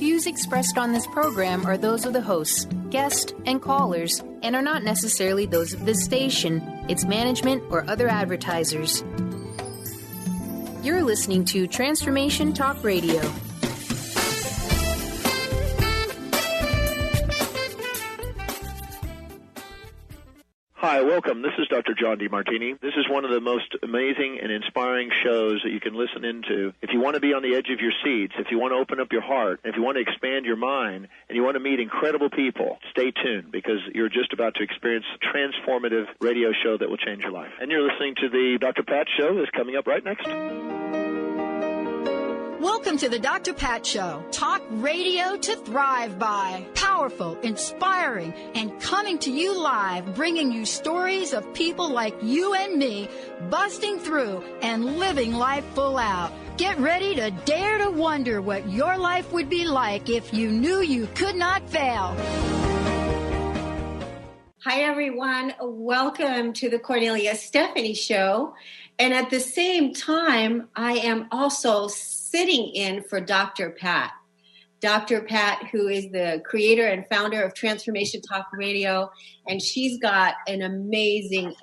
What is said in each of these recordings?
views expressed on this program are those of the hosts, guests, and callers, and are not necessarily those of this station, its management, or other advertisers. You're listening to Transformation Talk Radio. Hi, welcome. This is Dr. John DeMartini. This is one of the most amazing and inspiring shows that you can listen into. If you want to be on the edge of your seats, if you want to open up your heart, if you want to expand your mind, and you want to meet incredible people, stay tuned because you're just about to experience a transformative radio show that will change your life. And you're listening to the Dr. Pat Show that's coming up right next. Welcome to the Dr. Pat Show. Talk radio to thrive by. Powerful, inspiring, and coming to you live, bringing you stories of people like you and me, busting through and living life full out. Get ready to dare to wonder what your life would be like if you knew you could not fail. Hi, everyone. Welcome to the Kornelia Stephanie Show. And at the same time, I am also sitting in for Dr. Pat. Dr. Pat, who is the creator and founder of Transformation Talk Radio. And she's got an amazing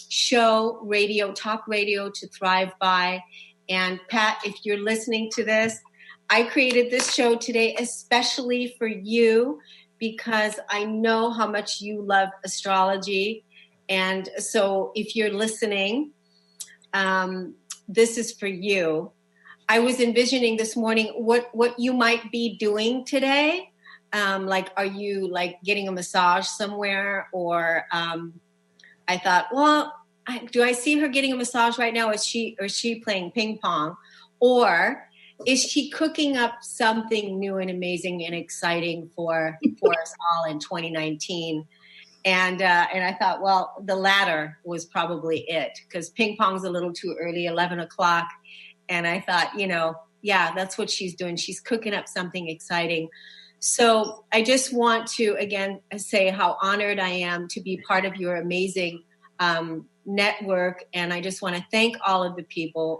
show, talk radio to thrive by. And Pat, if you're listening to this, I created this show today especially for you because I know how much you love astrology. And so if you're listening, this is for you. I was envisioning this morning what you might be doing today. Are you getting a massage somewhere? Or I thought, well, do I see her getting a massage right now? Is she playing ping pong? Or is she cooking up something new and amazing and exciting for us all in 2019? And I thought, well, the latter was probably it because ping pong's a little too early, 11 o'clock. And I thought, yeah, that's what she's doing. She's cooking up something exciting. So I just want to, again, say how honored I am to be part of your amazing network. And I just want to thank all the people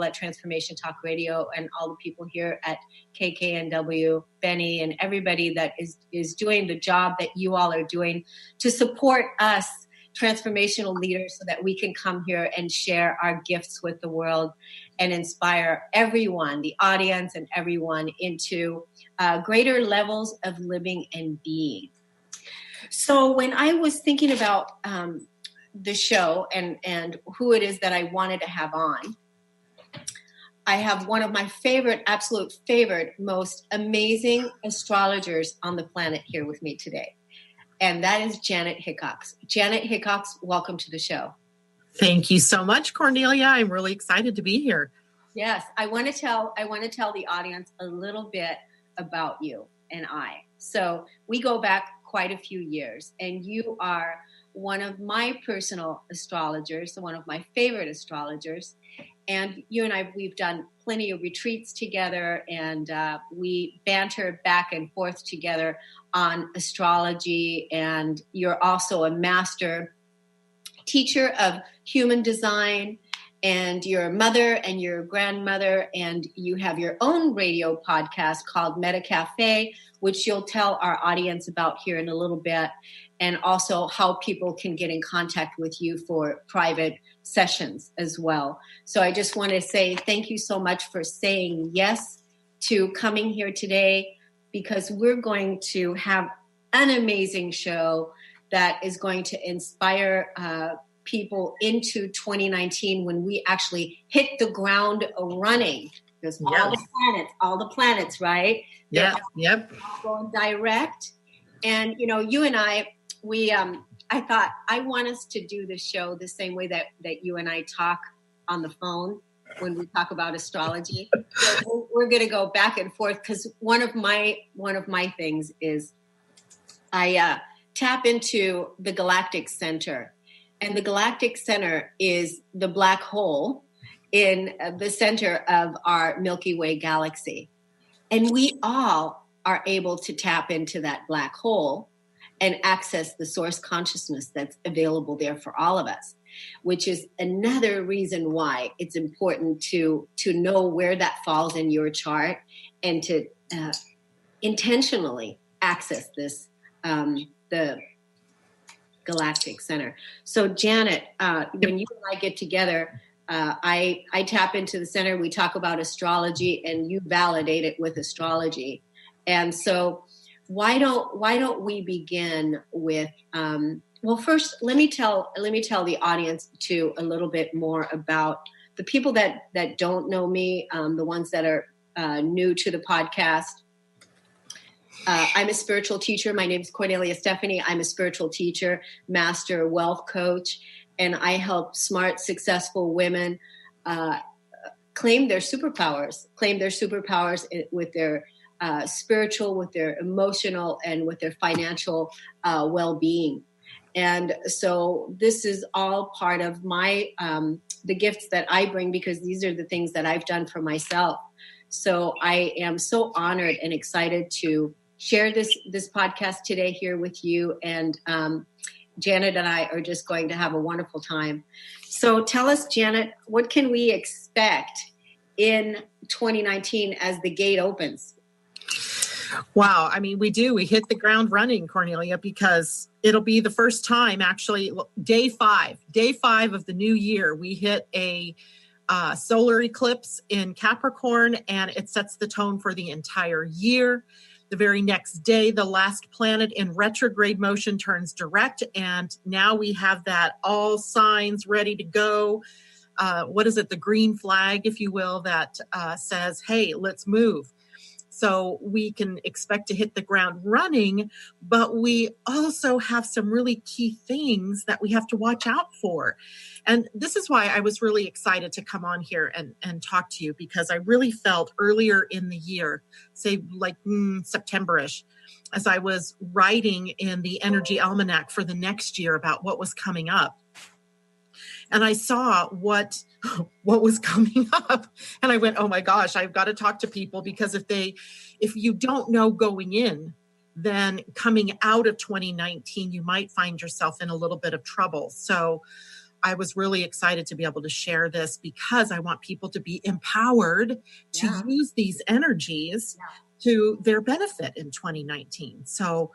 at Transformation Talk Radio and all the people here at KKNW, Benny, and everybody that is doing the job that you all are doing to support us transformational leaders so that we can come here and share our gifts with the world and inspire everyone, the audience and everyone into greater levels of living and being. So when I was thinking about the show and who it is that I wanted to have on, I have one of my absolute favorite, most amazing astrologers on the planet here with me today. And that is Janet Hickox. Janet Hickox, welcome to the show. Thank you so much, Cornelia. I'm really excited to be here. Yes, I want to tell the audience a little bit about you and I. So we go back quite a few years, and you are one of my personal astrologers, one of my favorite astrologers. And you and I, we've done plenty of retreats together, and we banter back and forth together on astrology. And you're also a master teacher of human design, and you're a mother and you're a grandmother, and you have your own radio podcast called Meta Cafe, which you'll tell our audience about here in a little bit, and also how people can get in contact with you for private sessions as well. So I just want to say thank you so much for saying yes to coming here today, because we're going to have an amazing show that is going to inspire people into 2019 when we actually hit the ground running. Because all the planets, right? Yeah, yep. Going direct. And, you and I, I thought I want us to do the show the same way that you and I talk on the phone when we talk about astrology. So we're going to go back and forth because one of my things is I tap into the galactic center. And the galactic center is the black hole in the center of our Milky Way galaxy. And we all are able to tap into that black hole and access the source consciousness that's available there for all of us. which is another reason why it's important to know where that falls in your chart and to intentionally access this, the galactic center. So Janet, when you and I get together, I tap into the center. We talk about astrology, and you validate it with astrology. And so, why don't we begin with? Well, first, let me tell the audience too a little bit more about the people that don't know me, the ones that are new to the podcast. I'm a spiritual teacher. My name is Kornelia Stephanie. I'm a spiritual teacher, master wealth coach, and I help smart, successful women claim their superpowers with their spiritual, with their emotional, and with their financial well-being. And so this is all part of my the gifts that I bring, because these are the things that I've done for myself. So I am so honored and excited to share this podcast today here with you. And Janet and I are just going to have a wonderful time. So tell us, Janet, what can we expect in 2019 as the gate opens? Wow. I mean, we hit the ground running, Kornelia, because it'll be the first time, actually, day five of the new year, we hit a solar eclipse in Capricorn, and it sets the tone for the entire year. The very next day, the last planet in retrograde motion turns direct, and now we have that all signs ready to go. What is it? The green flag, if you will, that says, hey, let's move. So we can expect to hit the ground running, but we also have some really key things that we have to watch out for. And this is why I was really excited to come on here and talk to you, because I really felt earlier in the year, say like September-ish, as I was writing in the Energy Almanac for the next year about what was coming up. And I saw what was coming up, and I went, oh my gosh, I've got to talk to people, because if you don't know going in, then coming out of 2019, you might find yourself in a little bit of trouble. So I was really excited to be able to share this, because I want people to be empowered to use these energies to their benefit in 2019. So,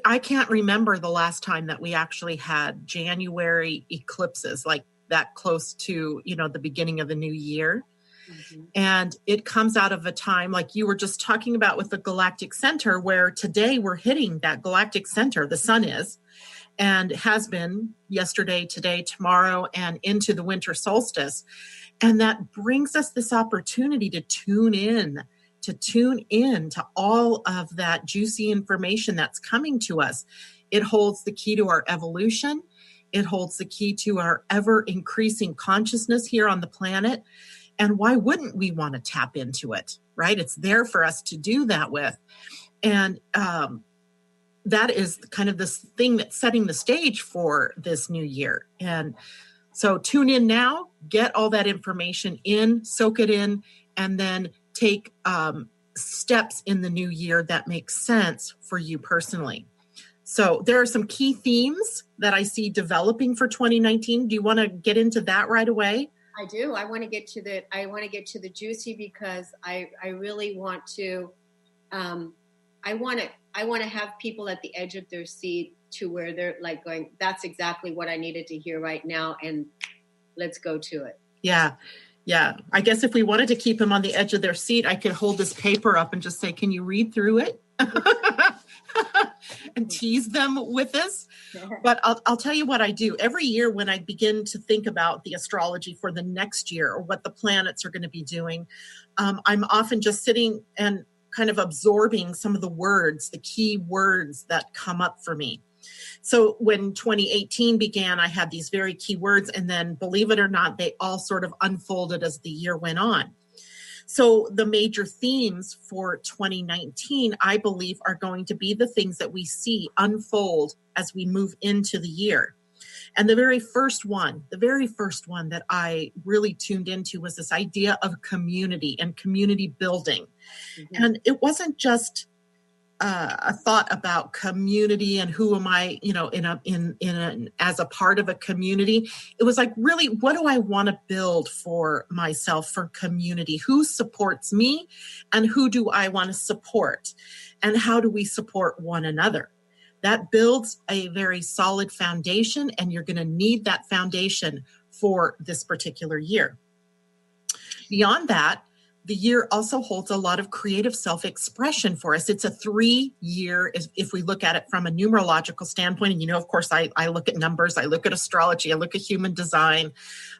I can't remember the last time that we actually had January eclipses like that close to, the beginning of the new year. Mm-hmm. And it comes out of a time like you were just talking about with the galactic center, where today we're hitting that galactic center, the sun is, and has been yesterday, today, tomorrow, and into the winter solstice. And that brings us this opportunity to tune in to all of that juicy information that's coming to us. It holds the key to our evolution. It holds the key to our ever increasing consciousness here on the planet. And why wouldn't we want to tap into it, right? It's there for us to do that with. And that is kind of this thing that's setting the stage for this new year. And so tune in now, get all that information in, soak it in, and then take steps in the new year that make sense for you personally. So there are some key themes that I see developing for 2019. Do you want to get into that right away? I do. I want to get to the juicy, because I really want to. I want to have people at the edge of their seat, to where they're like going, that's exactly what I needed to hear right now, and let's go to it. Yeah. Yeah. I guess if we wanted to keep them on the edge of their seat, I could hold this paper up and just say, can you read through it? And tease them with this. But I'll tell you what I do. Every year when I begin to think about the astrology for the next year, or what the planets are going to be doing, I'm often just sitting and kind of absorbing some of the words, the key words that come up for me. So when 2018 began, I had these very key words, and then, believe it or not, they all sort of unfolded as the year went on. So the major themes for 2019, I believe, are going to be the things that we see unfold as we move into the year. And the very first one that I really tuned into was this idea of community and community building. Mm-hmm. And it wasn't just a thought about community and who am I, as a part of a community, it was like, really, what do I want to build for myself, for community? Who supports me and who do I want to support? And how do we support one another? That builds a very solid foundation, and you're going to need that foundation for this particular year. Beyond that, the year also holds a lot of creative self-expression for us. It's a 3-year, if we look at it from a numerological standpoint. And, of course, I look at numbers, I look at astrology, I look at human design,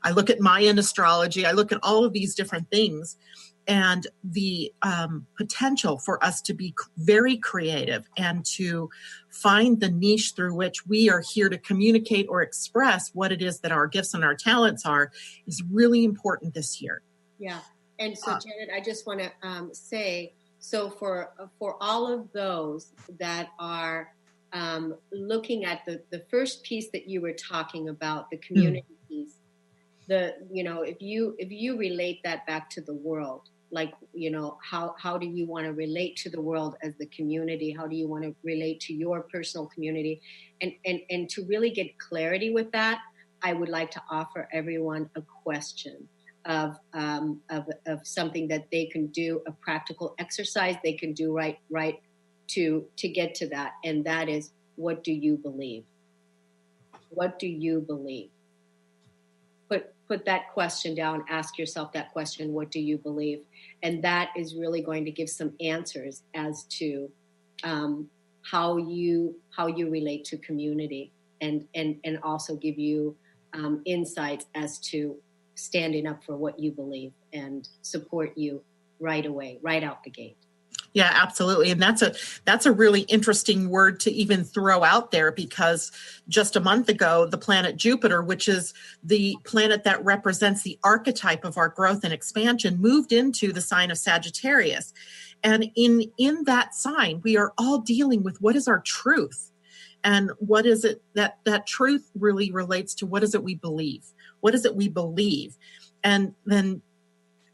I look at Mayan astrology, I look at all of these different things. And the potential for us to be very creative and to find the niche through which we are here to communicate or express what it is that our gifts and our talents are is really important this year. Yeah. And so, Janet, I just want to say, so for all of those that are looking at the first piece that you were talking about, the community piece, if you relate that back to the world, like, how do you want to relate to the world as the community? How do you want to relate to your personal community? And to really get clarity with that, I would like to offer everyone a question of something that they can do, a practical exercise they can do right to get to that. And that is, what do you believe? What do you believe? Put that question down, ask yourself that question, what do you believe? And that is really going to give some answers as to how you relate to community, and also give you insights as to standing up for what you believe and support you right away, right out the gate. Yeah, absolutely. And that's a really interesting word to even throw out there, because just a month ago, the planet Jupiter, which is the planet that represents the archetype of our growth and expansion, moved into the sign of Sagittarius. And in that sign, we are all dealing with what is our truth. And what is it that truth really relates to? What is it we believe? What is it we believe? And then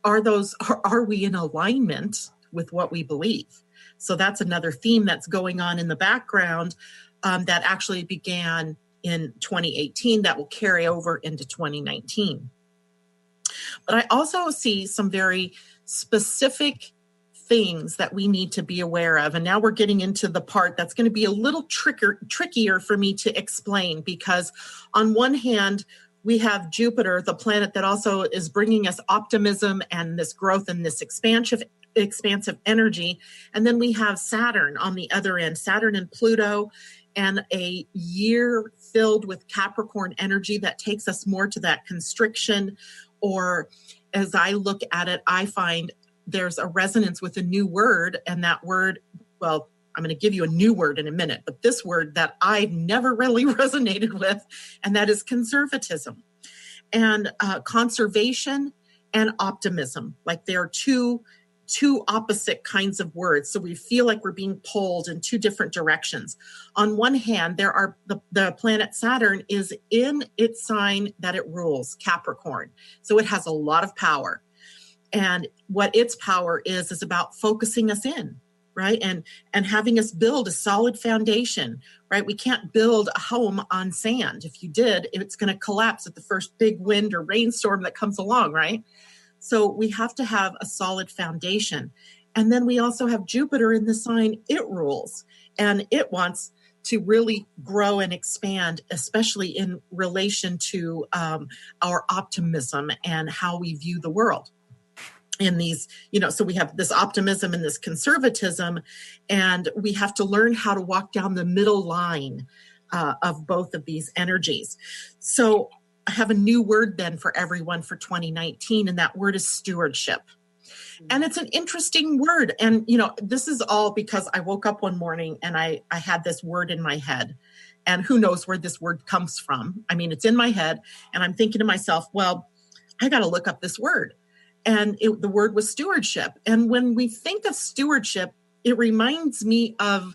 are we in alignment with what we believe? So that's another theme that's going on in the background that actually began in 2018 that will carry over into 2019. But I also see some very specific things that we need to be aware of. And now we're getting into the part that's going to be a little trickier for me to explain, because on one hand, we have Jupiter, the planet that also is bringing us optimism and this growth and this expansive energy. And then we have Saturn on the other end, Saturn and Pluto, and a year filled with Capricorn energy that takes us more to that constriction. Or as I look at it, I find there's a resonance with a new word, and that word, well, I'm going to give you a new word in a minute, but this word that I've never really resonated with, and that is conservatism. And conservation and optimism, like they are two opposite kinds of words. So we feel like we're being pulled in two different directions. On one hand, there are the planet Saturn is in its sign that it rules, Capricorn. So it has a lot of power. And what its power is about focusing us in, right? And having us build a solid foundation, right? We can't build a home on sand. If you did, it's going to collapse at the first big wind or rainstorm that comes along, right? So we have to have a solid foundation. And then we also have Jupiter in the sign it rules, and it wants to really grow and expand, especially in relation to our optimism and how we view the world. In these, so we have this optimism and this conservatism, and we have to learn how to walk down the middle line of both of these energies. So I have a new word then for everyone for 2019, and that word is stewardship. And it's an interesting word. And, this is all because I woke up one morning and I had this word in my head. And who knows where this word comes from? I mean, it's in my head, and I'm thinking to myself, well, I got to look up this word. And the word was stewardship. And when we think of stewardship, it reminds me of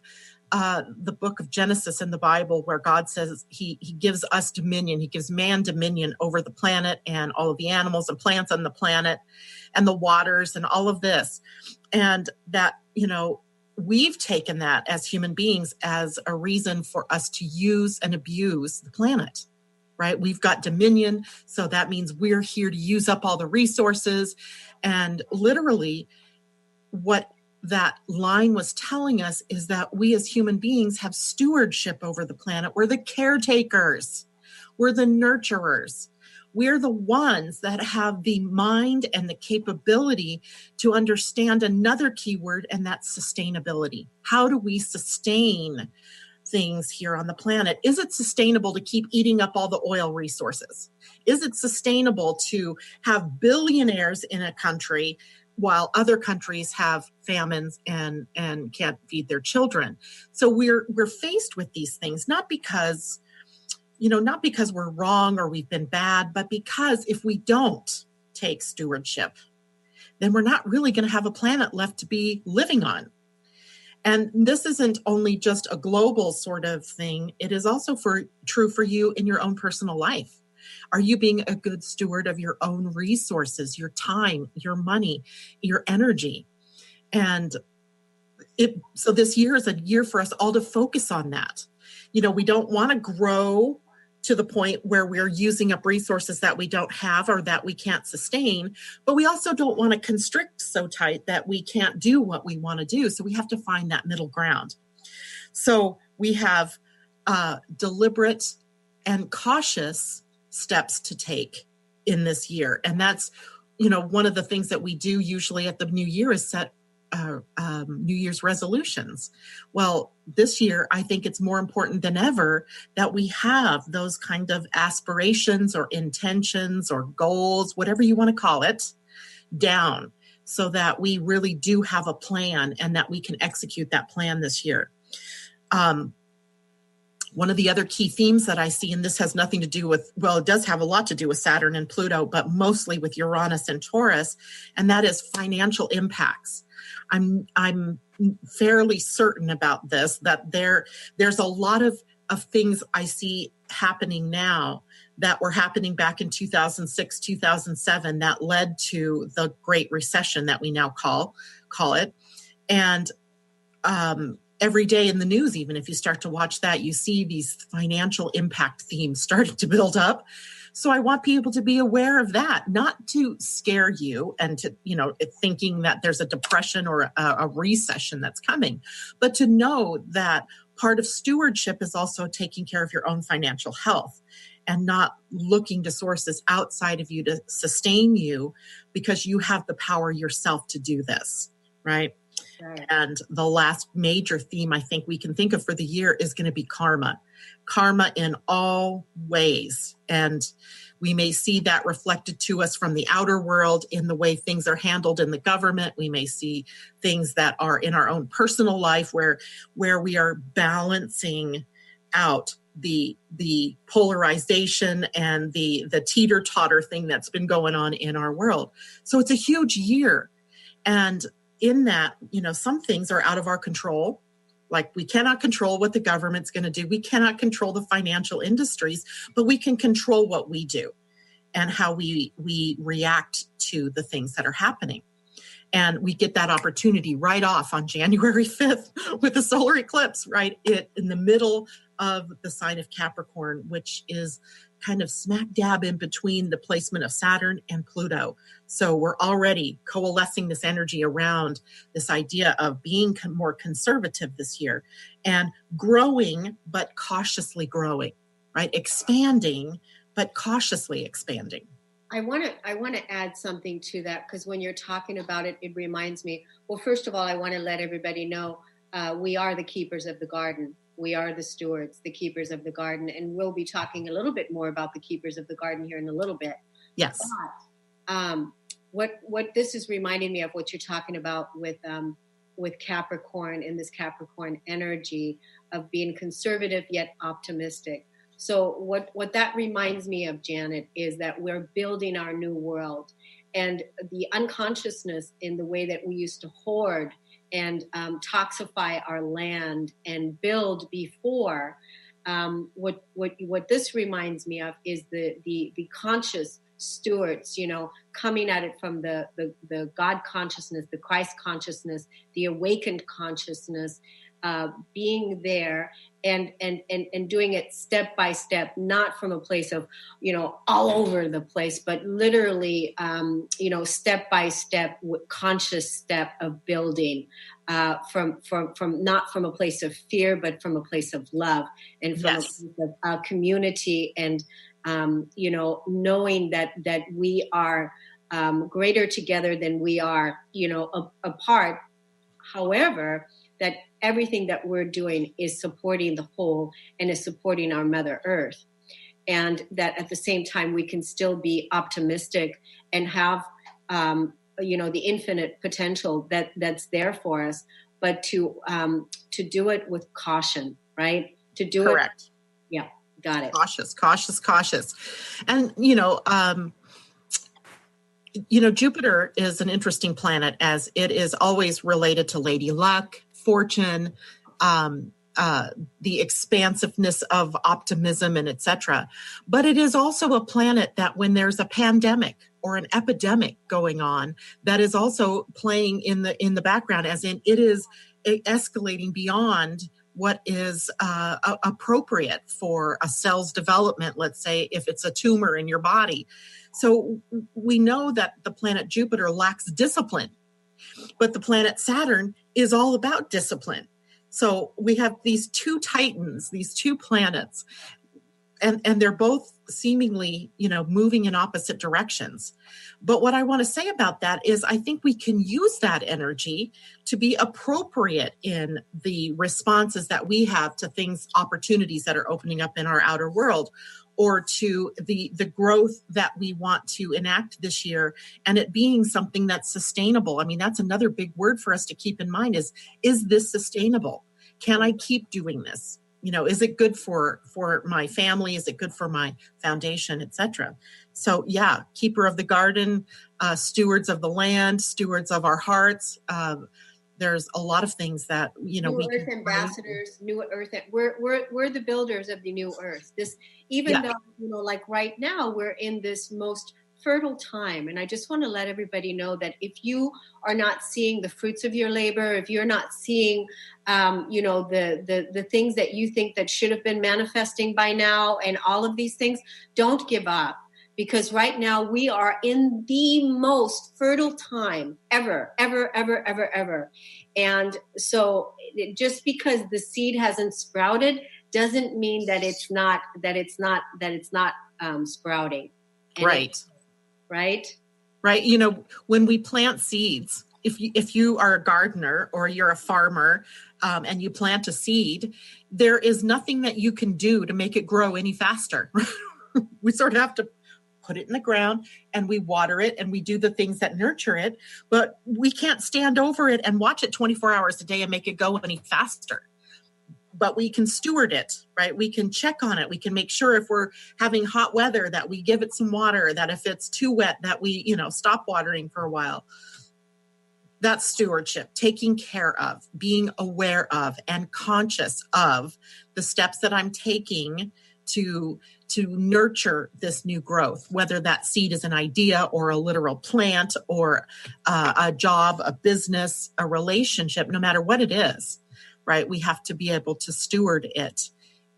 the book of Genesis in the Bible, where God says he gives us dominion. He gives man dominion over the planet and all of the animals and plants on the planet and the waters and all of this. And that, we've taken that as human beings as a reason for us to use and abuse the planet, right? We've got dominion, so that means we're here to use up all the resources. And literally, what that line was telling us is that we as human beings have stewardship over the planet. We're the caretakers. We're the nurturers. We're the ones that have the mind and the capability to understand another key word, and that's sustainability. How do we sustain things here on the planet? Is it sustainable to keep eating up all the oil resources? Is it sustainable to have billionaires in a country while other countries have famines and can't feed their children? So we're faced with these things, not because we're wrong or we've been bad, but because if we don't take stewardship, then we're not really going to have a planet left to be living on. And this isn't only just a global sort of thing. It is also true for you in your own personal life. Are you being a good steward of your own resources, your time, your money, your energy? And so this year is a year for us all to focus on that. We don't want to grow to the point where we're using up resources that we don't have or that we can't sustain, but we also don't want to constrict so tight that we can't do what we want to do. So we have to find that middle ground. So we have deliberate and cautious steps to take in this year. And that's, one of the things that we do usually at the new year is set New Year's resolutions. Well, this year, I think it's more important than ever that we have those kind of aspirations or intentions or goals, whatever you want to call it, down so that we really do have a plan and that we can execute that plan this year. One of the other key themes that I see, and this has nothing to do with, well, it does have a lot to do with Saturn and Pluto, but mostly with Uranus and Taurus, and that is financial impacts. I'm fairly certain about this, that there's a lot of things I see happening now that were happening back in 2006, 2007 that led to the Great Recession that we now call it. And every day in the news, even if you start to watch that, you see these financial impact themes starting to build up. So I want people to be aware of that, not to scare you and to, thinking that there's a depression or a recession that's coming, but to know that part of stewardship is also taking care of your own financial health and not looking to sources outside of you to sustain you because you have the power yourself to do this, right? Right. And the last major theme I think we can think of for the year is going to be karma in all ways. And we may see that reflected to us from the outer world in the way things are handled in the government. We may see things that are in our own personal life where we are balancing out the polarization and the teeter-totter thing that's been going on in our world. So it's a huge year. And in that, some things are out of our control. Like we cannot control what the government's going to do. We cannot control the financial industries, but we can control what we do and how we react to the things that are happening. And we get that opportunity right off on January 5th with the solar eclipse, right in the middle of the sign of Capricorn, which is kind of smack dab in between the placement of Saturn and Pluto. So we're already coalescing this energy around this idea of being more conservative this year and growing, but cautiously growing, right? Expanding, but cautiously expanding. I want to add something to that because when you're talking about it, it reminds me, well, first of all, I want to let everybody know we are the keepers of the garden. We are the stewards, the keepers of the garden. And we'll be talking a little bit more about the keepers of the garden here in a little bit. Yes. But, what this is reminding me of what you're talking about with Capricorn and this Capricorn energy of being conservative yet optimistic. So what that reminds me of, Janet, is that we're building our new world. And the unconsciousness in the way that we used to hoard and toxify our land and build before, what this reminds me of is the conscious stewards, coming at it from the God consciousness, the Christ consciousness, the awakened consciousness, being there and doing it step by step, not from a place of, all over the place, but literally, step by step, conscious step of building, from not from a place of fear, but from a place of love and from a place of community and, knowing that we are greater together than we are, apart. However, that everything that we're doing is supporting the whole and is supporting our Mother Earth. And that at the same time, we can still be optimistic and have, the infinite potential that's there for us, but to do it with caution, right? To do Correct. it. Yeah, got it. Cautious. And, Jupiter is an interesting planet as it is always related to Lady Luck, fortune, the expansiveness of optimism and etc. But it is also a planet that when there's a pandemic or an epidemic going on, that is also playing in the background, as in it is escalating beyond what is appropriate for a cell's development, let's say, if it's a tumor in your body. So we know that the planet Jupiter lacks discipline, but the planet Saturn is all about discipline. So we have these two titans, these two planets, and they're both seemingly, moving in opposite directions. But what I want to say about that is I think we can use that energy to be appropriate in the responses that we have to things, opportunities that are opening up in our outer world, or to the growth that we want to enact this year, and it being something that's sustainable. I mean, that's another big word for us to keep in mind is this sustainable? Can I keep doing this? Is it good for my family? Is it good for my foundation, etc.? So yeah, keeper of the garden, stewards of the land, stewards of our hearts. There's a lot of things that, new we Earth ambassadors, new Earth. We're the builders of the new Earth. This, even though, like right now, we're in this most fertile time. And I just want to let everybody know that if you are not seeing the fruits of your labor, if you're not seeing, the things that you think that should have been manifesting by now and all of these things, don't give up. Because right now we are in the most fertile time ever. And so just because the seed hasn't sprouted doesn't mean that it's not sprouting. And right. Right. When we plant seeds, if you are a gardener or you're a farmer, and you plant a seed, there is nothing that you can do to make it grow any faster. We sort of have to put it in the ground and we water it and we do the things that nurture it, but we can't stand over it and watch it 24 hours a day and make it go any faster. But we can steward it, right? We can check on it. We can make sure if we're having hot weather that we give it some water, that if it's too wet that we, stop watering for a while. That's stewardship, taking care of, being aware of, and conscious of the steps that I'm taking to nurture this new growth, whether that seed is an idea or a literal plant or a job, a business, a relationship, no matter what it is, right? We have to be able to steward it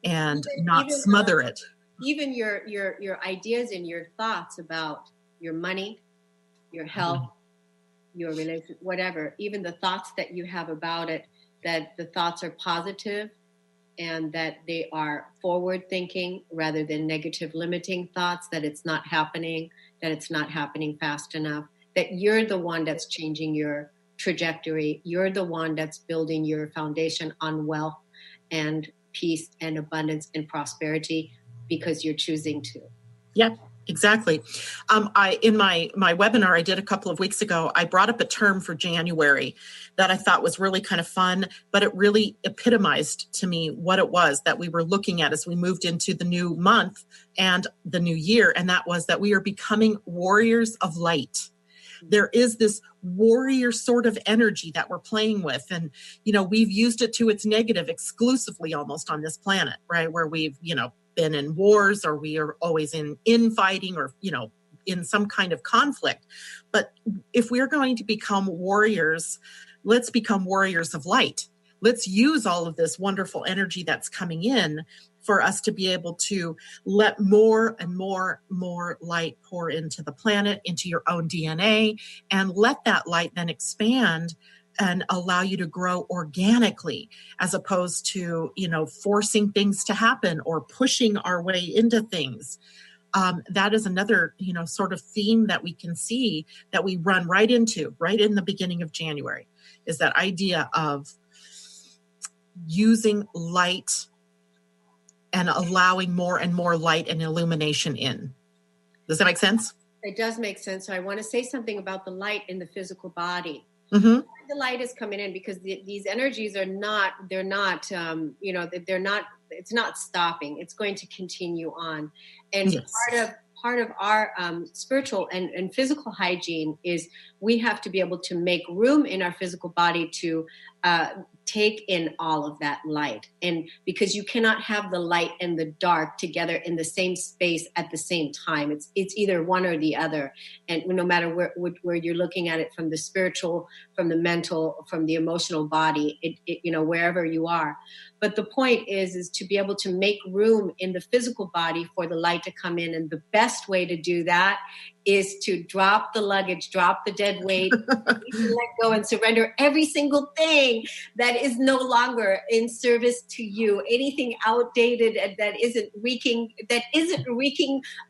and not smother it. Even your ideas and your thoughts about your money, your health, your relationship, whatever, even the thoughts that you have about it, that the thoughts are positive and that they are forward thinking rather than negative limiting thoughts, that it's not happening fast enough, that you're the one that's changing your trajectory. You're the one that's building your foundation on wealth and peace and abundance and prosperity because you're choosing to. Yep. Exactly. In my webinar I did a couple of weeks ago, I brought up a term for January that I thought was really kind of fun, but it really epitomized to me what it was that we were looking at as we moved into the new month and the new year. And that was that we are becoming warriors of light. There is this warrior sort of energy that we're playing with. And, we've used it to its negative exclusively almost on this planet, right? Where we've, been in wars or we are always in infighting or, in some kind of conflict. But if we're going to become warriors, let's become warriors of light. Let's use all of this wonderful energy that's coming in for us to be able to let more and more light pour into the planet, into your own DNA, and let that light then expand and allow you to grow organically, as opposed to, forcing things to happen or pushing our way into things. That is another, sort of theme that we can see that we run right into right in the beginning of January, is that idea of using light and allowing more and more light and illumination in. Does that make sense? It does make sense. So I want to say something about the light in the physical body. Mm-hmm. The light is coming in because these energies are not, it's not stopping. It's going to continue on. And yes. part of our spiritual and physical hygiene is we have to be able to make room in our physical body to take in all of that light. And because you cannot have the light and the dark together in the same space at the same time. It's either one or the other. And no matter where you're looking at it, from the spiritual, from the mental, from the emotional body, wherever you are. But the point is to be able to make room in the physical body for the light to come in. And the best way to do that is to drop the luggage, drop the dead weight, let go and surrender every single thing that is no longer in service to you. Anything outdated and that isn't wreaking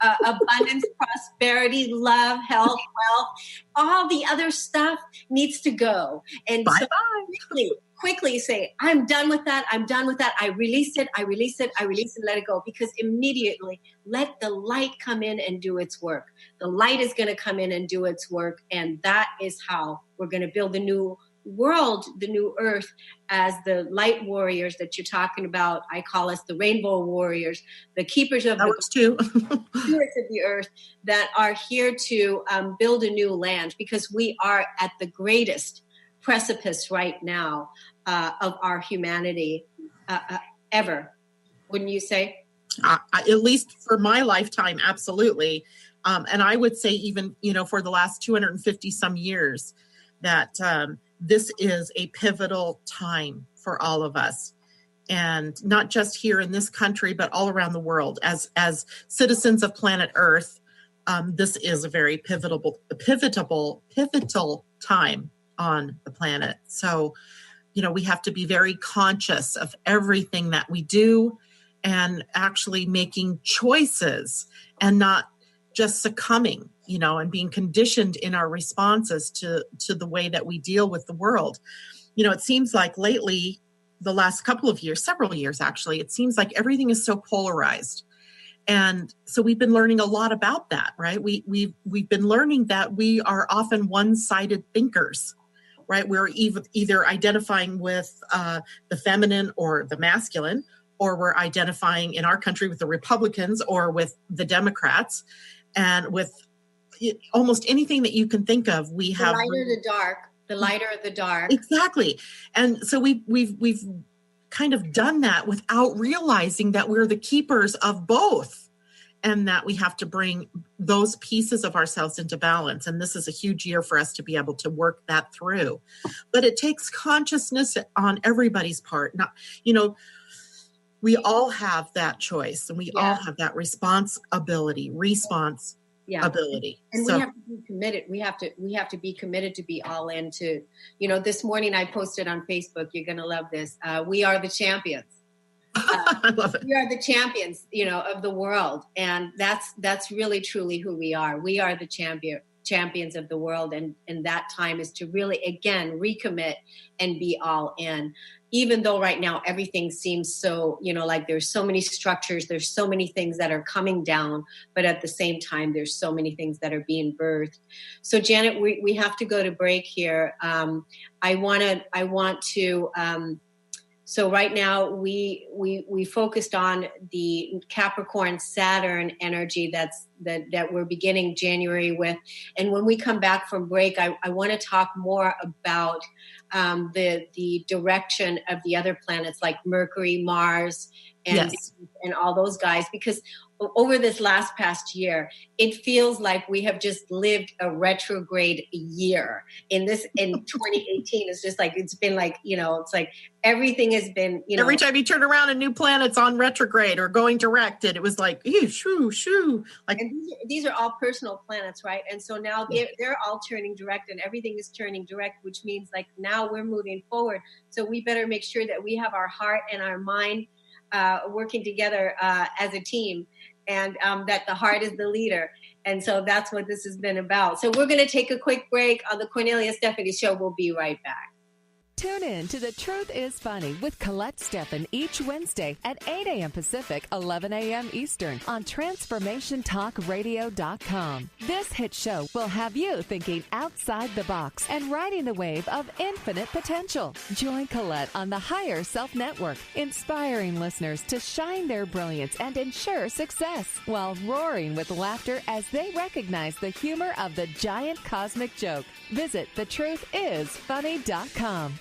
abundance, prosperity, love, health, wealth, all the other stuff needs to go. And bye-bye. Quickly say, I'm done with that. I'm done with that. I release it, let it go. Because immediately let the light come in and do its work. The light is going to come in and do its work. And that is how we're going to build the new world, the new earth, as the light warriors that you're talking about. I call us the rainbow warriors, the keepers of the earth that are here to build a new land, because we are at the greatest precipice right now of our humanity ever, wouldn't you say? At least for my lifetime, absolutely. And I would say even, for the last 250 some years, that this is a pivotal time for all of us. And not just here in this country, but all around the world. As citizens of planet Earth, this is a very pivotal time on the planet. So, we have to be very conscious of everything that we do and actually making choices and not just succumbing, and being conditioned in our responses to the way that we deal with the world. It seems like lately, the last couple of years, several years actually, it seems like everything is so polarized. And so we've been learning a lot about that, right? We've been learning that we are often one-sided thinkers. Right? We're either identifying with the feminine or the masculine, or we're identifying in our country with the Republicans or with the Democrats, and with almost anything that you can think of. We have the lighter or the dark. Exactly. And so we've kind of done that without realizing that we're the keepers of both. And that we have to bring those pieces of ourselves into balance. And this is a huge year for us to be able to work that through. But it takes consciousness on everybody's part. Not, we all have that choice, and we all have that responsibility. And so we have to be committed. We have to be committed to be all in to, this morning I posted on Facebook, you're going to love this. We are the champions. I love it. We are the champions, of the world. And that's really, truly who we are. We are the champions of the world. And that time is to really, again, recommit and be all in. Even though right now everything seems so, like there's so many structures, there's so many things that are coming down, but at the same time, there's so many things that are being birthed. So Janet, we have to go to break here. I want to, so right now we focused on the Capricorn Saturn energy that we're beginning January with. And when we come back from break, I want to talk more about the direction of the other planets like Mercury, Mars, and all those guys, because over this past year, it feels like we have just lived a retrograde year in 2018. It's just like, it's been like, it's like everything has been, every time you turn around, a new planet's on retrograde or going direct, and it was like, ew, shoo. Like, and these are all personal planets, right? And so now they're all turning direct, and everything is turning direct, which means like now we're moving forward. So we better make sure that we have our heart and our mind working together as a team, and that the heart is the leader. And so that's what this has been about. So we're going to take a quick break on the Kornelia Stephanie Show. We'll be right back. Tune in to The Truth is Funny with Colette Steffen each Wednesday at 8 a.m. Pacific, 11 a.m. Eastern on TransformationTalkRadio.com. This hit show will have you thinking outside the box and riding the wave of infinite potential. Join Colette on the Higher Self Network, inspiring listeners to shine their brilliance and ensure success while roaring with laughter as they recognize the humor of the giant cosmic joke. Visit thetruthisfunny.com.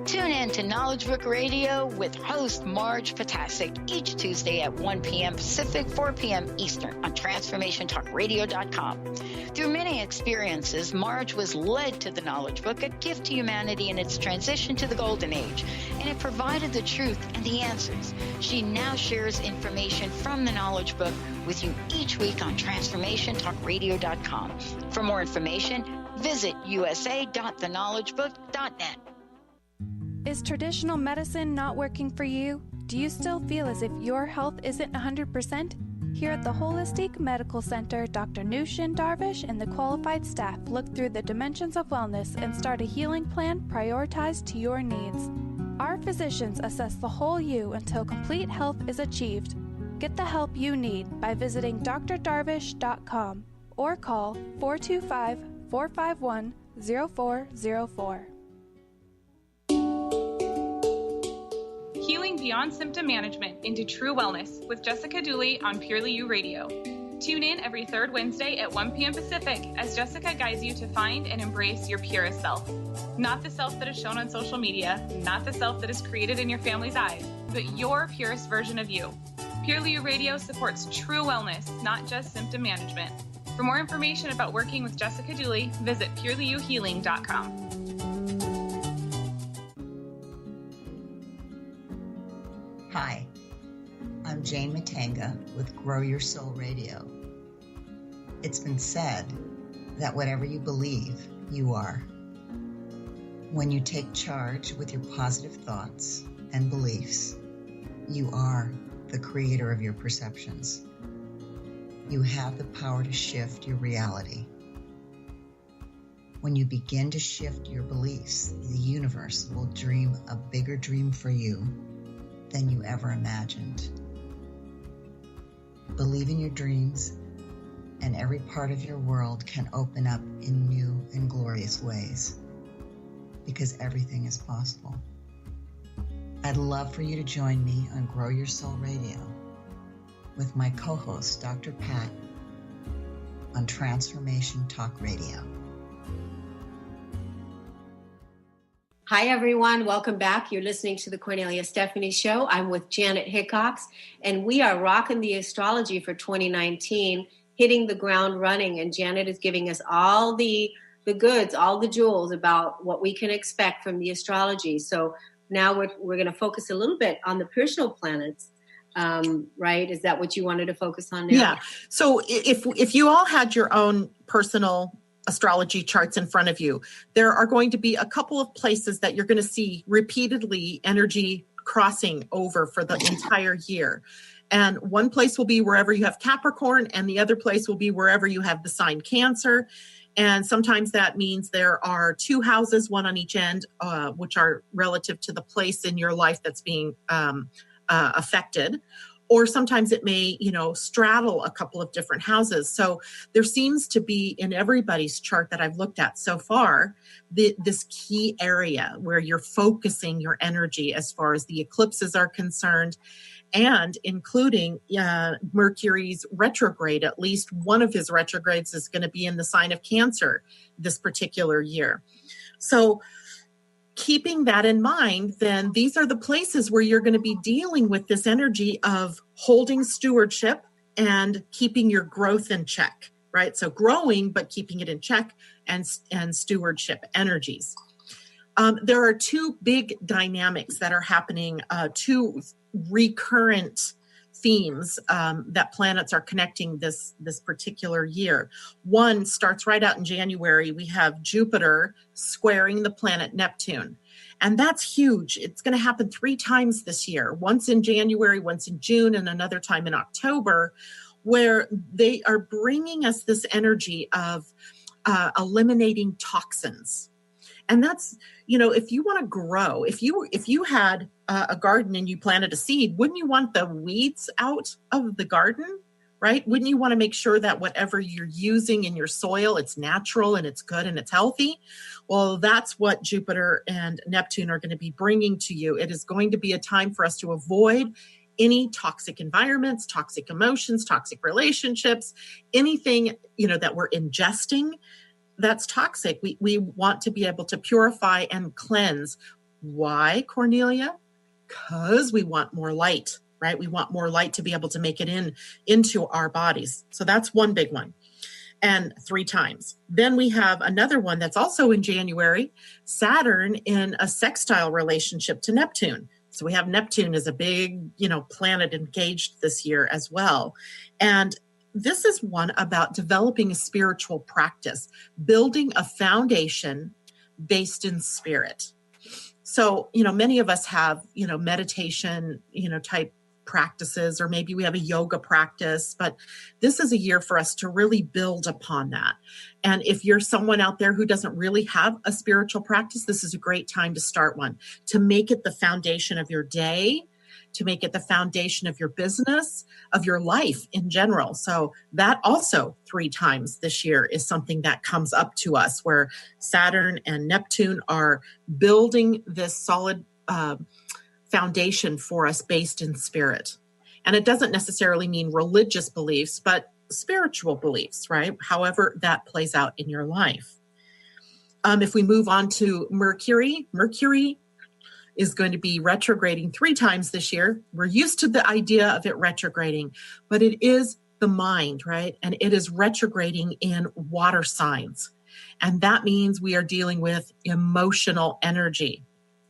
Tune in to Knowledge Book Radio with host Marge Potasic each Tuesday at 1 p.m. Pacific, 4 p.m. Eastern on TransformationTalkRadio.com. Through many experiences, Marge was led to the Knowledge Book, a gift to humanity in its transition to the Golden Age, and it provided the truth and the answers. She now shares information from the Knowledge Book with you each week on TransformationTalkRadio.com. For more information, visit usa.theknowledgebook.net. Is traditional medicine not working for you? Do you still feel as if your health isn't 100%? Here at the Holistic Medical Center, Dr. Nushin Darvish and the qualified staff look through the dimensions of wellness and start a healing plan prioritized to your needs. Our physicians assess the whole you until complete health is achieved. Get the help you need by visiting drdarvish.com or call 425-451-0404. Healing beyond symptom management into true wellness with Jessica Dooley on Purely You Radio. Tune in every third Wednesday at 1 p.m. Pacific as Jessica guides you to find and embrace your purest self. Not the self that is shown on social media, not the self that is created in your family's eyes, but your purest version of you. Purely You Radio supports true wellness, not just symptom management. For more information about working with Jessica Dooley, visit purelyyouhealing.com. Hi, I'm Jane Matanga with Grow Your Soul Radio. It's been said that whatever you believe, you are. When you take charge with your positive thoughts and beliefs, you are the creator of your perceptions. You have the power to shift your reality. When you begin to shift your beliefs, the universe will dream a bigger dream for you than you ever imagined. Believe in your dreams, and every part of your world can open up in new and glorious ways, because everything is possible. I'd love for you to join me on Grow Your Soul Radio with my co-host, Dr. Pat, on Transformation Talk Radio. Hi, everyone. Welcome back. You're listening to the Kornelia Stephanie Show. I'm with Janet Hickox, and we are rocking the astrology for 2019, hitting the ground running. And Janet is giving us all the goods, all the jewels about what we can expect from the astrology. So now we're going to focus a little bit on the personal planets, right? Is that what you wanted to focus on now? Yeah. So if you all had your own personal astrology charts in front of you, there are going to be a couple of places that you're going to see repeatedly energy crossing over for the entire year. And one place will be wherever you have Capricorn, and the other place will be wherever you have the sign Cancer. And sometimes that means there are two houses, one on each end, which are relative to the place in your life that's being affected. Or sometimes it may, straddle a couple of different houses. So there seems to be in everybody's chart that I've looked at so far, this key area where you're focusing your energy as far as the eclipses are concerned, and including Mercury's retrograde. At least one of his retrogrades is going to be in the sign of Cancer this particular year. So keeping that in mind, then these are the places where you're going to be dealing with this energy of holding stewardship and keeping your growth in check, right? So growing, but keeping it in check, and stewardship energies. There are two big dynamics that are happening, two recurrent themes that planets are connecting this particular year. One starts right out in January. We have Jupiter squaring the planet Neptune. And that's huge. It's going to happen 3 times this year, once in January, once in June, and another time in October, where they are bringing us this energy of eliminating toxins. And that's, if you want to grow, if you had a garden and you planted a seed, wouldn't you want the weeds out of the garden, right? Wouldn't you want to make sure that whatever you're using in your soil, it's natural and it's good and it's healthy? Well, that's what Jupiter and Neptune are going to be bringing to you. It is going to be a time for us to avoid any toxic environments, toxic emotions, toxic relationships, anything, that we're ingesting that's toxic. We want to be able to purify and cleanse. Why, Kornelia? Because we want more light, right? We want more light to be able to make it into our bodies. So that's one big one. And 3 times. Then we have another one that's also in January, Saturn in a sextile relationship to Neptune. So we have Neptune as a big, planet engaged this year as well. And this is one about developing a spiritual practice, building a foundation based in spirit. So, many of us have, meditation, type practices, or maybe we have a yoga practice, but this is a year for us to really build upon that. And if you're someone out there who doesn't really have a spiritual practice, this is a great time to start one, to make it the foundation of your day, to make it the foundation of your business, of your life in general. So that also 3 times this year is something that comes up to us, where Saturn and Neptune are building this solid foundation for us based in spirit. And it doesn't necessarily mean religious beliefs, but spiritual beliefs, right? However that plays out in your life. If we move on to Mercury is going to be retrograding 3 times this year. We're used to the idea of it retrograding, but it is the mind, right? And it is retrograding in water signs. And that means we are dealing with emotional energy.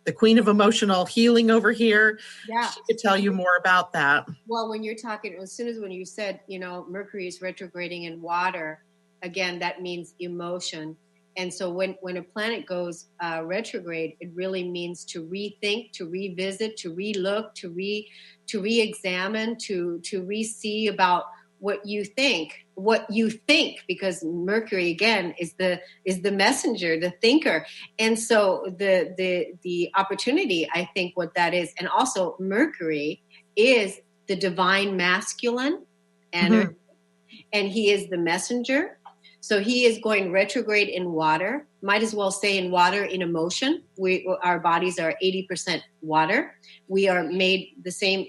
The queen of emotional healing over here, yeah, she could tell you more about that. Well, when you're talking, when you said, Mercury is retrograding in water, again, that means emotion. And so when a planet goes retrograde, it really means to rethink, to revisit, to relook, to re-examine, to re-see about what you think, because Mercury again is the messenger, the thinker. And so the opportunity, I think what that is, and also Mercury is the divine masculine energy, and he is the messenger. So he is going retrograde in water. Might as well say in water, in emotion. Our bodies are 80% water. We are made the same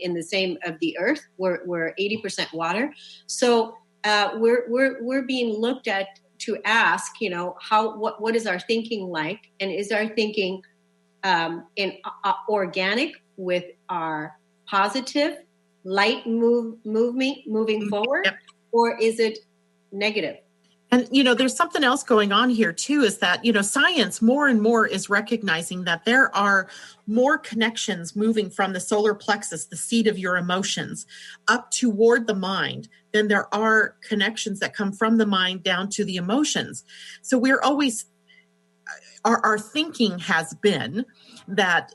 of the earth. We're 80% water. So we're being looked at to ask, what is our thinking like, and is our thinking organic with our positive light moving forward, or is it negative? And, there's something else going on here, too, is that, science more and more is recognizing that there are more connections moving from the solar plexus, the seat of your emotions, up toward the mind than there are connections that come from the mind down to the emotions. So we're always, our thinking has been that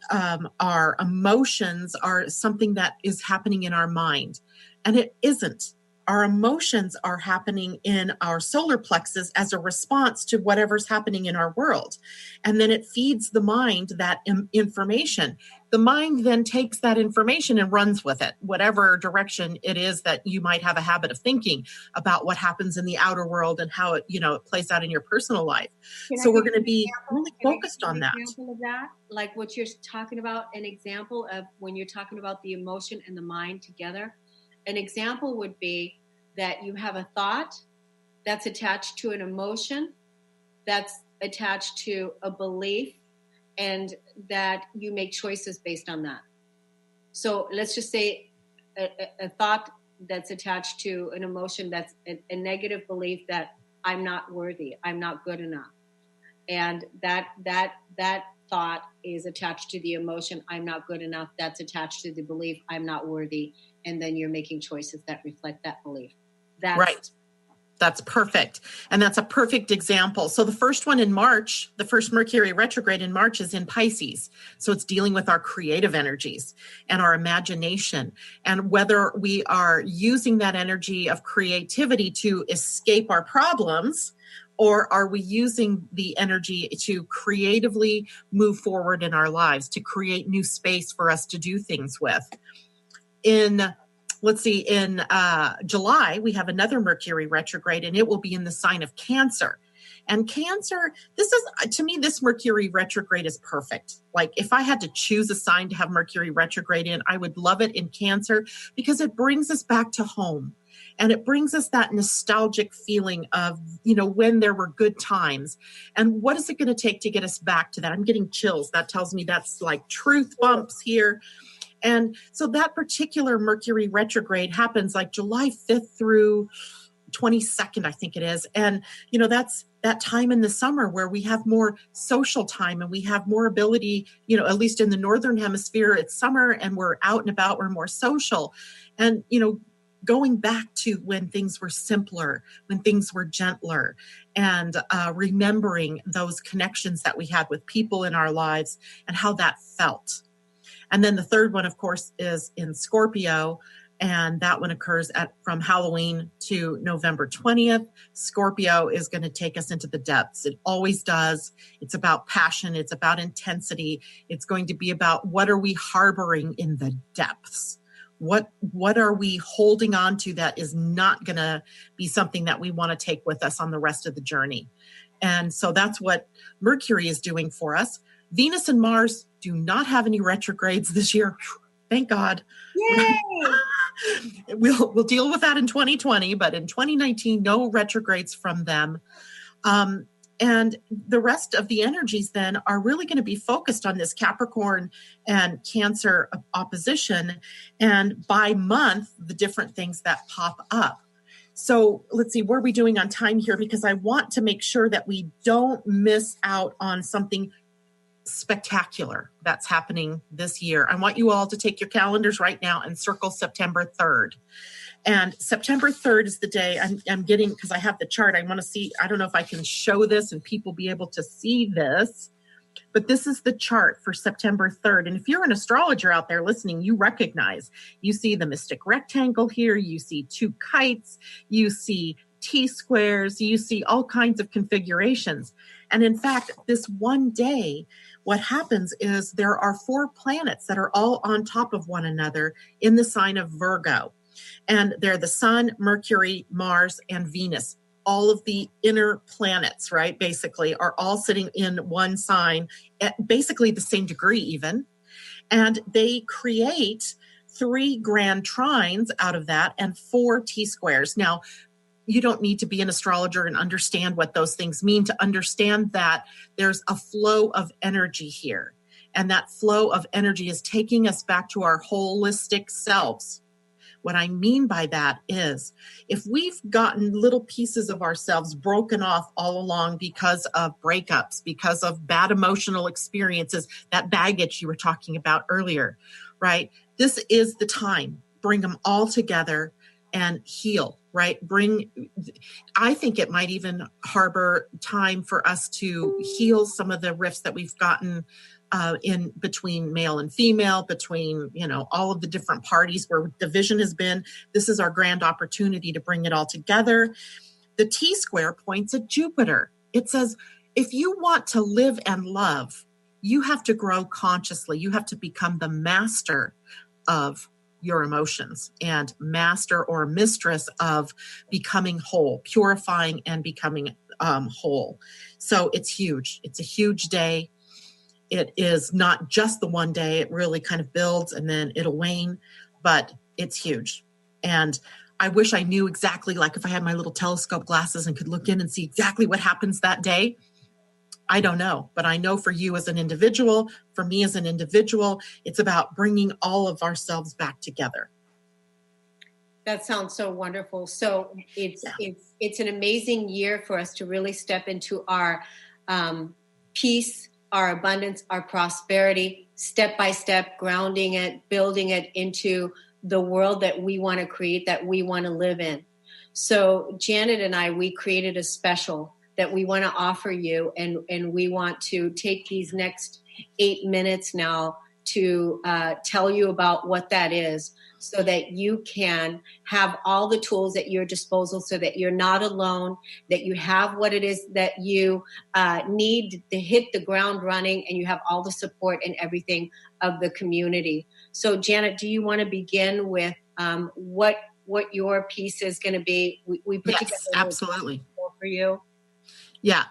our emotions are something that is happening in our mind, and it isn't. Our emotions are happening in our solar plexus as a response to whatever's happening in our world. And then it feeds the mind that information. The mind then takes that information and runs with it, whatever direction it is that you might have a habit of thinking about what happens in the outer world and how it, it plays out in your personal life. So we're going to be really focused on that. Example of that, like what you're talking about, an example of when you're talking about the emotion and the mind together. An example would be that you have a thought that's attached to an emotion, that's attached to a belief, and that you make choices based on that. So let's just say a thought that's attached to an emotion that's a negative belief that I'm not worthy, I'm not good enough. And that thought is attached to the emotion, I'm not good enough. That's attached to the belief, I'm not worthy. And then you're making choices that reflect that belief. That's right. That's perfect. And that's a perfect example. So the first one in March, the first Mercury retrograde in March is in Pisces. So it's dealing with our creative energies and our imagination, and whether we are using that energy of creativity to escape our problems, or are we using the energy to creatively move forward in our lives, to create new space for us to do things with. In July, we have another Mercury retrograde, and it will be in the sign of Cancer. And Cancer, to me, this Mercury retrograde is perfect. Like, if I had to choose a sign to have Mercury retrograde in, I would love it in Cancer, because it brings us back to home. And it brings us that nostalgic feeling of, when there were good times. And what is it going to take to get us back to that? I'm getting chills. That tells me that's like truth bumps here. And so that particular Mercury retrograde happens like July 5th through 22nd, I think it is. And, that's that time in the summer where we have more social time and we have more ability, at least in the Northern Hemisphere, it's summer and we're out and about, we're more social. And, going back to when things were simpler, when things were gentler, and remembering those connections that we had with people in our lives and how that felt. And then the third one, of course, is in Scorpio, and that one occurs from Halloween to November 20th. Scorpio is going to take us into the depths. It always does. It's about passion. It's about intensity. It's going to be about what are we harboring in the depths? What are we holding on to that is not going to be something that we want to take with us on the rest of the journey? And so that's what Mercury is doing for us. Venus and Mars do not have any retrogrades this year. Thank God. Yay! We'll deal with that in 2020, but in 2019, no retrogrades from them. And the rest of the energies then are really going to be focused on this Capricorn and Cancer opposition, and by month, the different things that pop up. So let's see, what are we doing on time here? Because I want to make sure that we don't miss out on something spectacular that's happening this year. I want you all to take your calendars right now and circle September 3rd. And September 3rd is the day I'm getting, because I have the chart. I want to see, I don't know if I can show this and people be able to see this, but this is the chart for September 3rd. And if you're an astrologer out there listening, you see the mystic rectangle here, you see two kites, you see T-squares, you see all kinds of configurations. And in fact, this one day, what happens is there are 4 planets that are all on top of one another in the sign of Virgo. And they're the Sun, Mercury, Mars, and Venus. All of the inner planets, right, basically, are all sitting in one sign at basically the same degree even. And they create 3 grand trines out of that and 4 T-squares. Now, you don't need to be an astrologer and understand what those things mean to understand that there's a flow of energy here. And that flow of energy is taking us back to our holistic selves. What I mean by that is, if we've gotten little pieces of ourselves broken off all along because of breakups, because of bad emotional experiences, that baggage you were talking about earlier, right? This is the time. Bring them all together and heal, right? I think it might even harbor time for us to heal some of the rifts that we've gotten in between male and female, between, all of the different parties where division has been. This is our grand opportunity to bring it all together. The T-square points at Jupiter. It says, if you want to live and love, you have to grow consciously. You have to become the master of your emotions and master or mistress of becoming whole, purifying and becoming whole. So it's huge. It's a huge day. It is not just the one day. It really kind of builds and then it'll wane, but it's huge. And I wish I knew exactly, like if I had my little telescope glasses and could look in and see exactly what happens that day. I don't know, but I know for you as an individual, for me as an individual, it's about bringing all of ourselves back together. That sounds so wonderful. So it's an amazing year for us to really step into our peace, our abundance, our prosperity, step by step, grounding it, building it into the world that we want to create, that we want to live in. So Janet and I, we created a special that we want to offer you, and we want to take these next 8 minutes now to tell you about what that is, so that you can have all the tools at your disposal, so that you're not alone, that you have what it is that you need to hit the ground running, and you have all the support and everything of the community. So Janet, do you want to begin with what your piece is going to be? We put together absolutely for you. Yeah.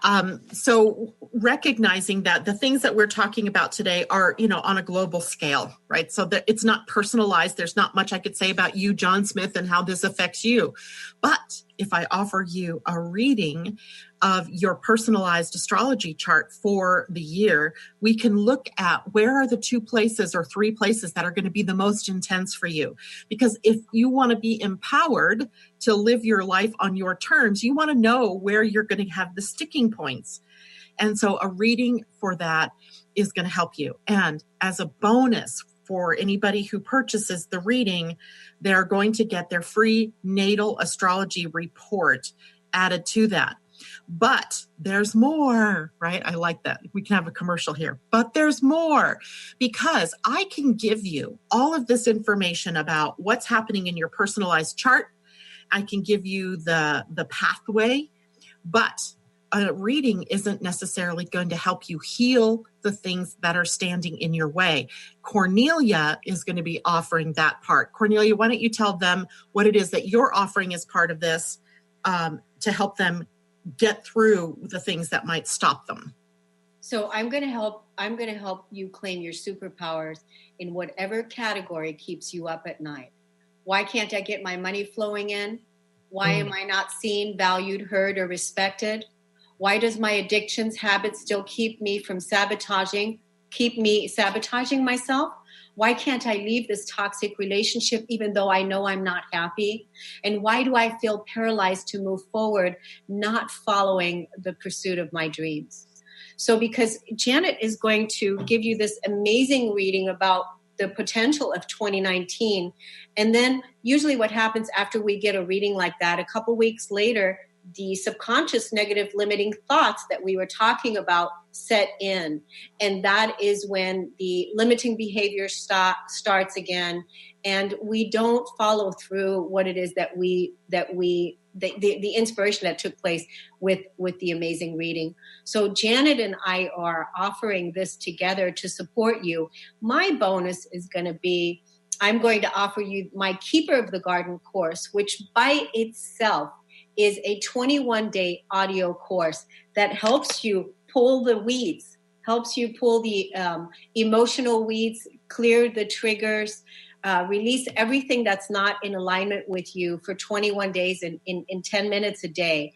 So recognizing that the things that we're talking about today are, on a global scale, right? So that it's not personalized. There's not much I could say about you, John Smith, and how this affects you. But if I offer you a reading of your personalized astrology chart for the year, we can look at where are the 2 places or 3 places that are going to be the most intense for you. Because if you want to be empowered to live your life on your terms, you want to know where you're going to have the sticking points. And so a reading for that is going to help you. And as a bonus for anybody who purchases the reading, they're going to get their free natal astrology report added to that. But there's more, right? I like that. We can have a commercial here. But there's more, because I can give you all of this information about what's happening in your personalized chart. I can give you the pathway, but a reading isn't necessarily going to help you heal the things that are standing in your way. Kornelia is going to be offering that part. Kornelia, why don't you tell them what it is that you're offering as part of this to help them get through the things that might stop them. So I'm going to help you claim your superpowers in whatever category keeps you up at night. Why can't I get my money flowing in? Why am I not seen, valued, heard, or respected? Why does my addictions habits still keep me sabotaging myself? Why can't I leave this toxic relationship even though I know I'm not happy? And why do I feel paralyzed to move forward, not following the pursuit of my dreams? So because Janet is going to give you this amazing reading about the potential of 2019. And then usually what happens after we get a reading like that, a couple weeks later, the subconscious negative limiting thoughts that we were talking about set in. And that is when the limiting behavior starts again. And we don't follow through what it is that the inspiration that took place with the amazing reading. So Janet and I are offering this together to support you. My bonus is going to be, I'm going to offer you my Keeper of the Garden course, which by itself is a 21-day audio course that helps you pull the weeds, helps you pull the emotional weeds, clear the triggers, release everything that's not in alignment with you for 21 days in 10 minutes a day.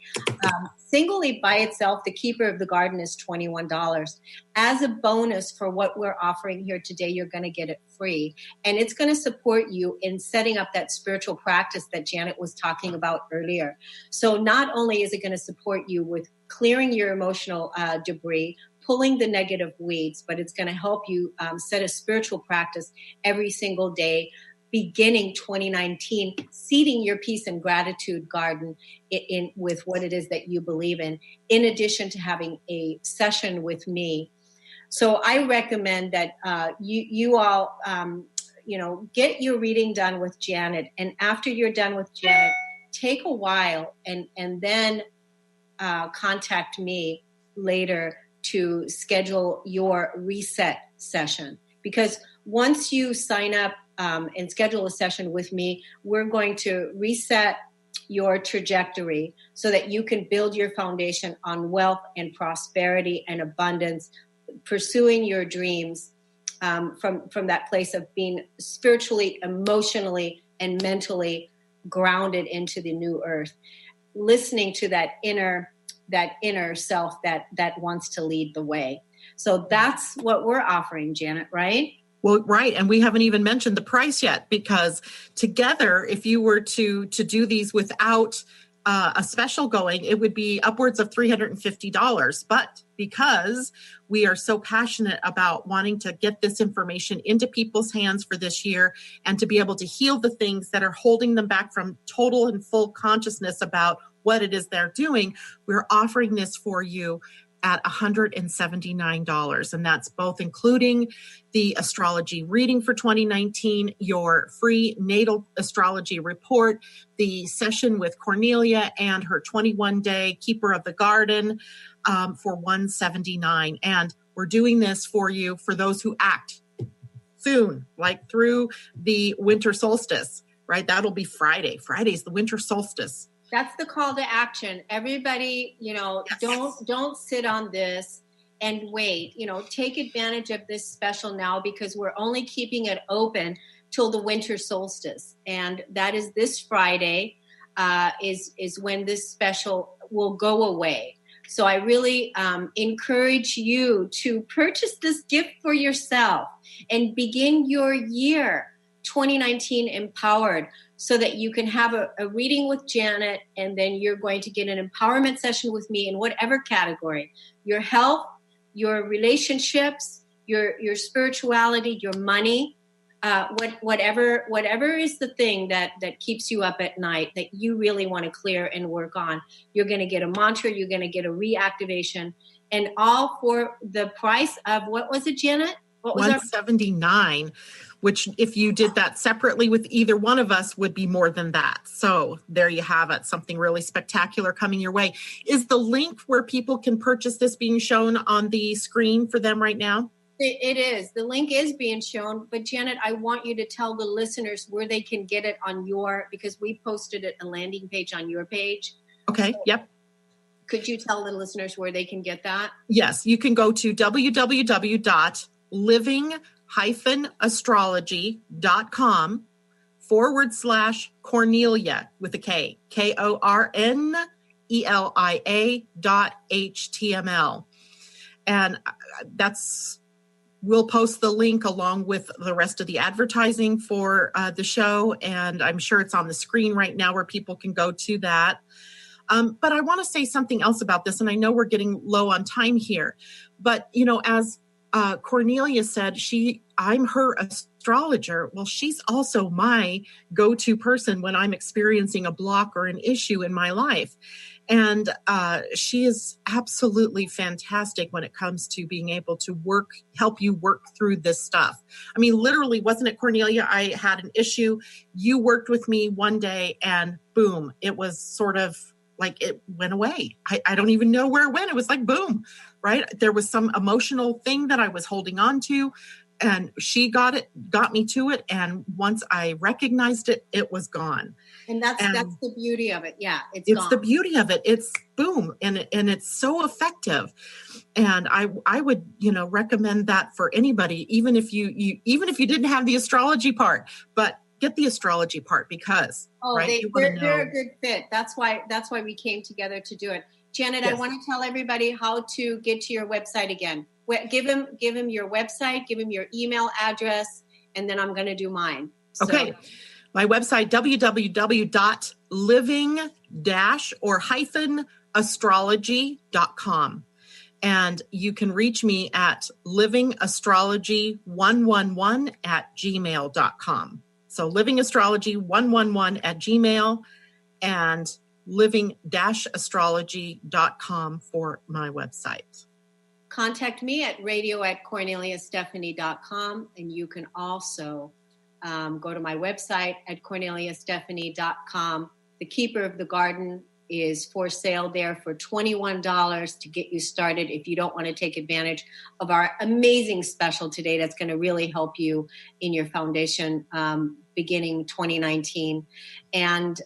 Singly by itself, the Keeper of the Garden is $21. As a bonus for what we're offering here today, you're going to get it free. And it's going to support you in setting up that spiritual practice that Janet was talking about earlier. So not only is it going to support you with clearing your emotional debris, pulling the negative weeds, but it's going to help you set a spiritual practice every single day, beginning 2019, seeding your peace and gratitude garden in with what it is that you believe in addition to having a session with me. So I recommend that you all, get your reading done with Janet. And after you're done with Janet, take a while and then contact me later to schedule your reset session. Because once you sign up and schedule a session with me, we're going to reset your trajectory so that you can build your foundation on wealth and prosperity and abundance, pursuing your dreams from that place of being spiritually, emotionally, and mentally grounded into the new earth, listening to that inner self that wants to lead the way. So that's what we're offering, Janet, right? Well, right. And we haven't even mentioned the price yet, because together, if you were to do these without a special going, it would be upwards of $350. But because we are so passionate about wanting to get this information into people's hands for this year and to be able to heal the things that are holding them back from total and full consciousness about what it is they're doing, we're offering this for you at $179. And that's both including the astrology reading for 2019, your free natal astrology report, the session with Kornelia and her 21-day Keeper of the Garden for $179. And we're doing this for you for those who act soon, like through the winter solstice, right? That'll be Friday. Friday's the winter solstice. That's the call to action. Everybody, don't sit on this and wait. Take advantage of this special now, because we're only keeping it open till the winter solstice. And that is this Friday is when this special will go away. So I really encourage you to purchase this gift for yourself and begin your year 2019 empowered, so that you can have a reading with Janet, and then you're going to get an empowerment session with me in whatever category: your health, your relationships, your spirituality, your money, whatever is the thing that keeps you up at night that you really want to clear and work on. You're going to get a mantra, you're going to get a reactivation, and all for the price of, what was it, Janet? What was $179, which if you did that separately with either one of us would be more than that. So there you have it. Something really spectacular coming your way. Is the link where people can purchase this being shown on the screen for them right now? It is. The link is being shown. But Janet, I want you to tell the listeners where they can get it on because we posted it, a landing page on your page. Okay. So, yep. Could you tell the listeners where they can get that? Yes. You can go to www.living-astrology.com/Kornelia with a K, KORNELIA.html. And we'll post the link along with the rest of the advertising for the show. And I'm sure it's on the screen right now where people can go to that. But I want to say something else about this. And I know we're getting low on time here, but as Kornelia said, I'm her astrologer. Well, she's also my go-to person when I'm experiencing a block or an issue in my life. And she is absolutely fantastic when it comes to being able to help you work through this stuff. I mean, literally, wasn't it, Kornelia? I had an issue. You worked with me one day and boom, it was sort of like it went away. I don't even know where it went. It was like, boom, right? There was some emotional thing that I was holding on to, and she got me to it. And once I recognized it, it was gone. And that's the beauty of it. Yeah. It's gone. The beauty of it. It's boom. And it's so effective. And I would, recommend that for anybody, even if you didn't have the astrology part, but get the astrology part, because they're a good fit. That's why we came together to do it. Janet, yes. I want to tell everybody how to get to your website again. Give him your website, give him your email address, and then I'm going to do mine. So. Okay. My website, www.living-astrology.com. And you can reach me at livingastrology111@gmail.com. So livingastrology111@gmail, and living-astrology.com for my website. Contact me at radio@KorneliaStephanie.com, and you can also go to my website at KorneliaStephanie.com. The Keeper of the Garden is for sale there for $21 to get you started if you don't want to take advantage of our amazing special today that's going to really help you in your foundation beginning 2019. And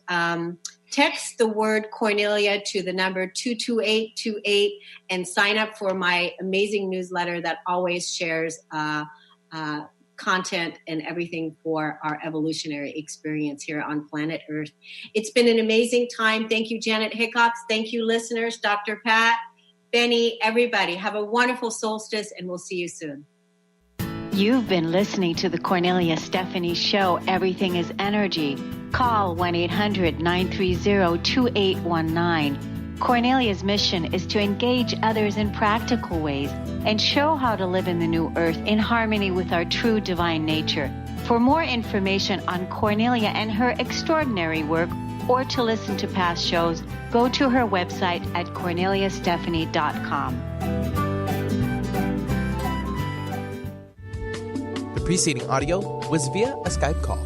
text the word Kornelia to the number 22828 and sign up for my amazing newsletter that always shares content and everything for our evolutionary experience here on planet Earth. It's been an amazing time. Thank you, Janet Hickox. Thank you, listeners. Dr. Pat, Benny, everybody. Have a wonderful solstice, and we'll see you soon. You've been listening to the Kornelia Stephanie Show, Everything is Energy. Call 1-800-930-2819. Kornelia's mission is to engage others in practical ways and show how to live in the new earth in harmony with our true divine nature. For more information on Kornelia and her extraordinary work, or to listen to past shows, go to her website at korneliastephanie.com. The preceding audio was via a Skype call.